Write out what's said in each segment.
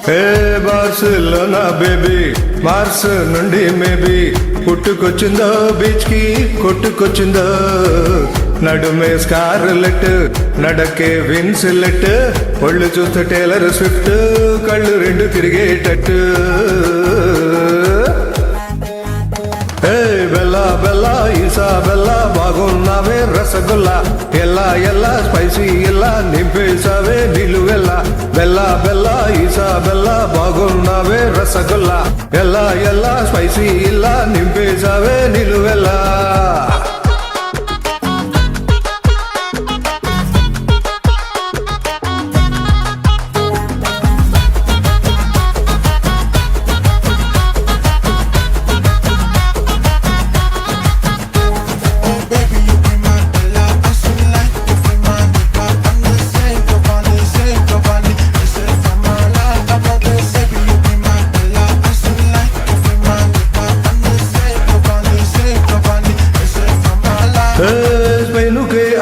ఏ Barcelona baby Mars నుండి maybe పుట్టుకొచ్చిందో beach కి కొట్టుకొచ్చిందో నడుమే scarlet నడకే విన్సిలెట్ ఒళ్ళు చూస్తే టేలర్ స్విఫ్ట్ కళ్ళు రెండు తిరిగేటట్టు ఏ బెల్లా బెల్లా ఈసా బెల్లా బాగున్నావే రసగుల్లా ఎల్లా ఎల్లా స్పైసీ ఎల్లా నింపేసావే నిలువెల్లా బెల్లా బెల్లా ఈసా బెల్లా బాగున్నావే రసగుల్లా ఎల్లా ఎల్లా స్పైసీ ఎల్లా నింపేసావే నిలువెల్లా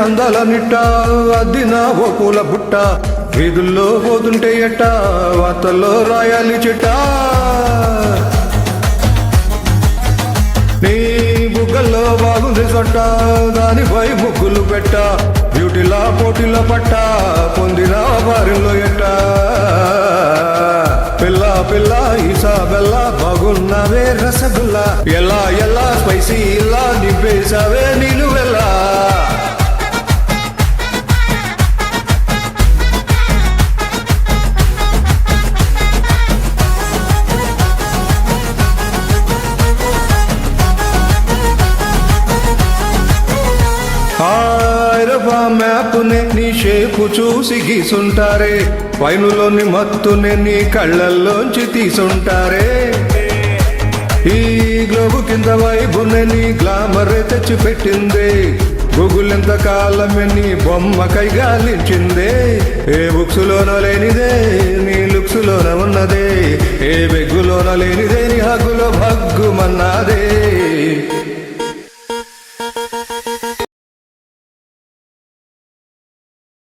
అందాల నిట్ట అద్దిన ఓ పూల బుట్ట వీధుల్లో పోతుంటే ఎట్ట వార్తల్లో రాయాలి చిట్ట నీ బుగ్గల్లో బాగుంది సొట్ట దానిపై ముగ్గులు పెట్ట బ్యూటీలా పోటీలో పట్ట పొందిన వారిలో ఎట్ట పిల్ల పిల్ల ఈసా బెల్లా బాగున్నావే రసగుల్లా ఎలా ఎలా స్పైసీ ఇలా నింపేసావే నిలువెల్లా మ్యాప్నే నీ షేపు చూసి గీసుంటారే పైనులోని మత్తునే నీ కళ్ళల్లోంచి తీసుంటారే ఈ గ్లోబు కింద వైబునే నీ గ్లామరే తెచ్చి పెట్టిందే గూగుల్ ఎంత కాలమే నీ బొమ్మ కైగాలించిందే ఏ బుక్స్ లోన లేనిదే నీ లుక్స్ లోన ఉన్నదే ఏ బెగ్గులోన లేనిదే నీ హగ్గులో భగ్గుమన్నాదే